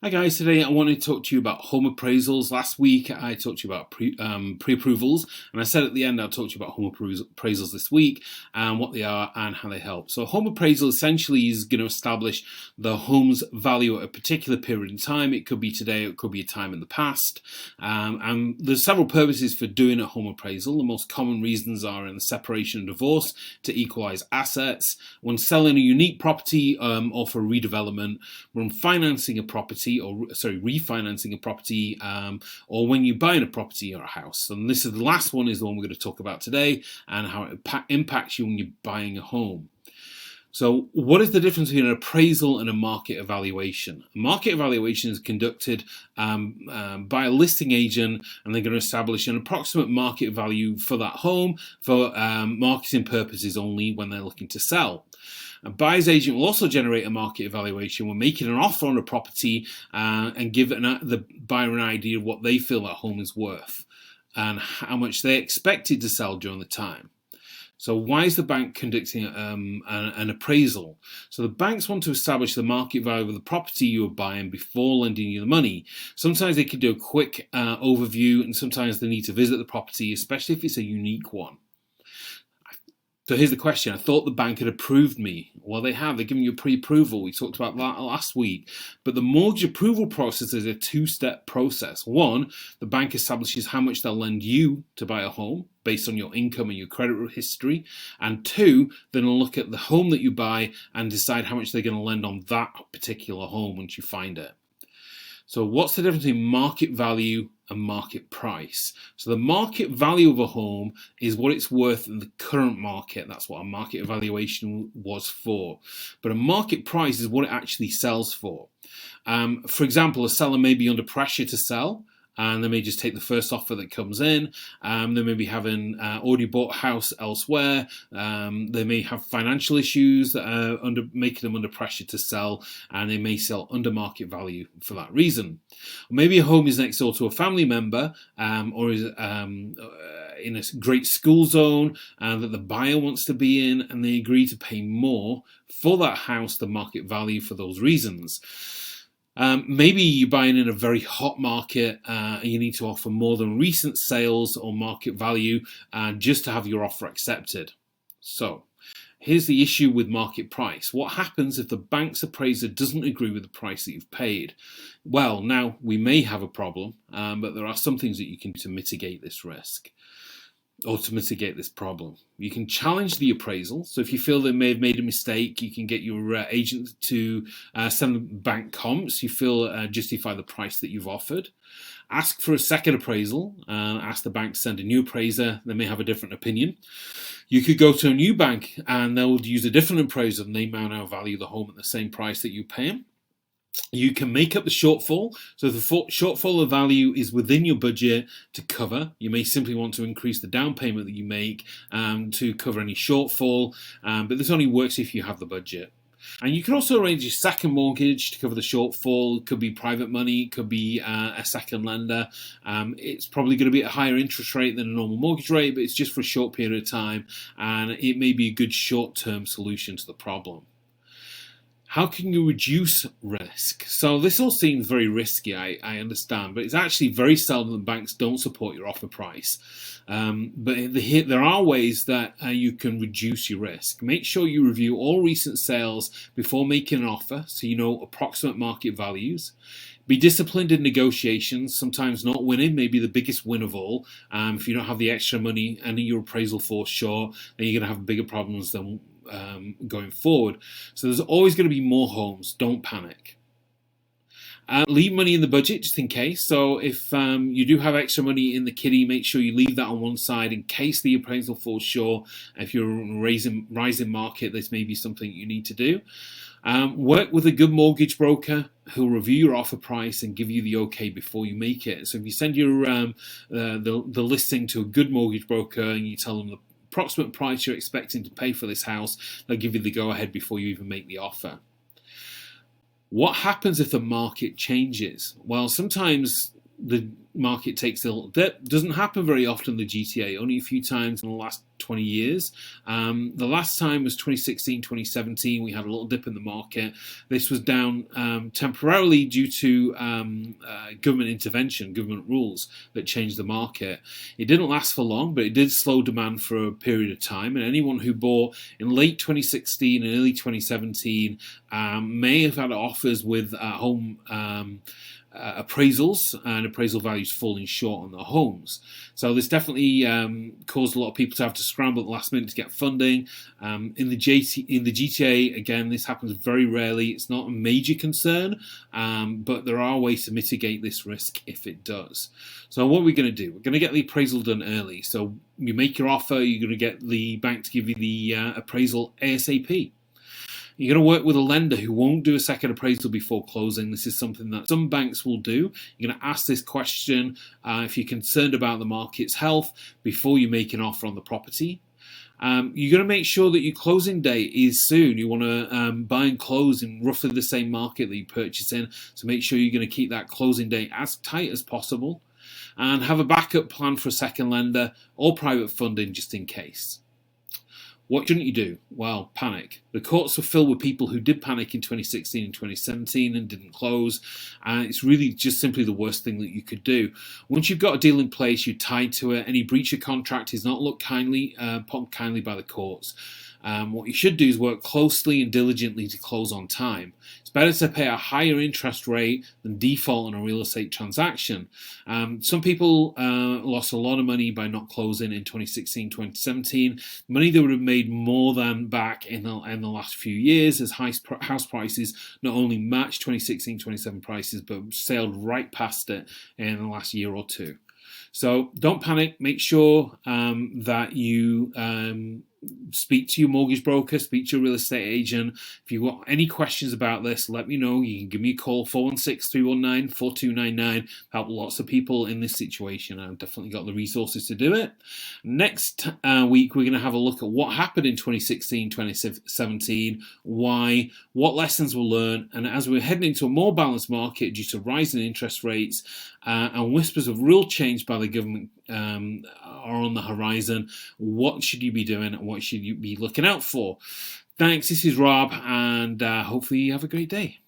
Hi guys, today I want to talk to you about home appraisals. Last week I talked to you about pre-approvals, and I said at the end I'll talk to you about home appraisals this week and what they are and how they help. So home appraisal essentially is going to establish the home's value at a particular period in time. It could be today, it could be a time in the past, and there's several purposes for doing a home appraisal. The most common reasons are in the separation and divorce, to equalize assets, when selling a unique property or for redevelopment, when financing a property refinancing a property, or when you're buying a property or a house. And this is the last one, is the one we're going to talk about today, and how it impacts you when you're buying a home. So what is the difference between an appraisal and a market evaluation? A market evaluation is conducted by a listing agent, and they're going to establish an approximate market value for that home for marketing purposes only when they're looking to sell. A buyer's agent will also generate a market evaluation when making an offer on a property and give the buyer an idea of what they feel that home is worth and how much they expect it to sell during the time. So why is the bank conducting an appraisal? So the banks want to establish the market value of the property you are buying before lending you the money. Sometimes they can do a quick overview, and sometimes they need to visit the property, especially if it's a unique one. So here's the question. I thought the bank had approved me. Well, they have. They're giving you a pre-approval. We talked about that last week. But the mortgage approval process is a two-step process. One, the bank establishes how much they'll lend you to buy a home based on your income and your credit history. And two, then they'll look at the home that you buy and decide how much they're going to lend on that particular home once you find it. So what's the difference between market value and market price? So the market value of a home is what it's worth in the current market. That's what a market evaluation was for. But a market price is what it actually sells for. For example, a seller may be under pressure to sell, and they may just take the first offer that comes in. They may be having already bought a house elsewhere. They may have financial issues that are making them under pressure to sell, and they may sell under market value for that reason. Or maybe a home is next door to a family member, or is in a great school zone that the buyer wants to be in, and they agree to pay more for that house than market value for those reasons. Maybe you're buying in a very hot market and you need to offer more than recent sales or market value just to have your offer accepted. So here's the issue with market price. What happens if the bank's appraiser doesn't agree with the price that you've paid? Well, now we may have a problem, but there are some things that you can do to mitigate this risk, or to mitigate this problem. You can challenge the appraisal. So if you feel they may have made a mistake, you can get your agent to send them bank comps. You feel justify the price that you've offered. Ask for a second appraisal. Ask the bank to send a new appraiser. They may have a different opinion. You could go to a new bank and they'll use a different appraiser, and they may now value the home at the same price that you pay them. You can make up the shortfall. So if the shortfall of value is within your budget to cover, you may simply want to increase the down payment that you make to cover any shortfall. But this only works if you have the budget. And you can also arrange a second mortgage to cover the shortfall. It could be private money, it could be a second lender. It's probably going to be at a higher interest rate than a normal mortgage rate, but it's just for a short period of time, and it may be a good short-term solution to the problem. How can you reduce risk? So this all seems very risky, I understand, but it's actually very seldom that banks don't support your offer price. But there are ways that you can reduce your risk. Make sure you review all recent sales before making an offer, so you know approximate market values. Be disciplined in negotiations. Sometimes not winning may be the biggest win of all. If you don't have the extra money and your appraisal falls short, then you're going to have bigger problems than going forward. So there's always going to be more homes. Don't panic. Leave money in the budget just in case. So if you do have extra money in the kitty, make sure you leave that on one side in case the appraisal falls short. If you're in a rising market, this may be something you need to do. Work with a good mortgage broker who'll review your offer price and give you the okay before you make it. So if you send your the listing to a good mortgage broker and you tell them the approximate price you're expecting to pay for this house, they'll give you the go-ahead before you even make the offer. What happens if the market changes? Well, sometimes the market takes a little dip. Doesn't happen very often in the GTA, only a few times in the last 20 years. The last time was 2016, 2017. We had a little dip in the market. This was down temporarily due to government intervention, government rules that changed the market. It didn't last for long, but it did slow demand for a period of time. And anyone who bought in late 2016 and early 2017 may have had offers with home appraisals and appraisal values falling short on their homes. So this definitely caused a lot of people to have to scramble at the last minute to get funding. In the GTA, again, this happens very rarely. It's not a major concern, but there are ways to mitigate this risk if it does. So what are we going to do? We're going to get the appraisal done early. So you make your offer, you're going to get the bank to give you the appraisal ASAP. You're going to work with a lender who won't do a second appraisal before closing. This is something that some banks will do. You're going to ask this question if you're concerned about the market's health before you make an offer on the property. You're going to make sure that your closing date is soon. You want to buy and close in roughly the same market that you purchase in. So make sure you're going to keep that closing date as tight as possible. And have a backup plan for a second lender or private funding just in case. What shouldn't you do? Well, panic. The courts are filled with people who did panic in 2016 and 2017 and didn't close. And it's really just simply the worst thing that you could do. Once you've got a deal in place, you're tied to it. Any breach of contract is not looked upon kindly by the courts. What you should do is work closely and diligently to close on time. It's better to pay a higher interest rate than default on a real estate transaction. Some people lost a lot of money by not closing in 2016, 2017. Money they would have made more than back in the last few years, as house prices not only matched 2016, 2017 prices, but sailed right past it in the last year or two. So don't panic. Make sure that you speak to your mortgage broker, speak to your real estate agent. If you've got any questions about this, let me know. You can give me a call, 416-319-4299. Help lots of people in this situation. I've definitely got the resources to do it. Next week, we're going to have a look at what happened in 2016, 2017, why, what lessons were learned, and as we're heading into a more balanced market due to rising interest rates and whispers of real change by the government are on the horizon, what should you be doing and what should you be looking out for? Thanks, this is Rob, and hopefully you have a great day.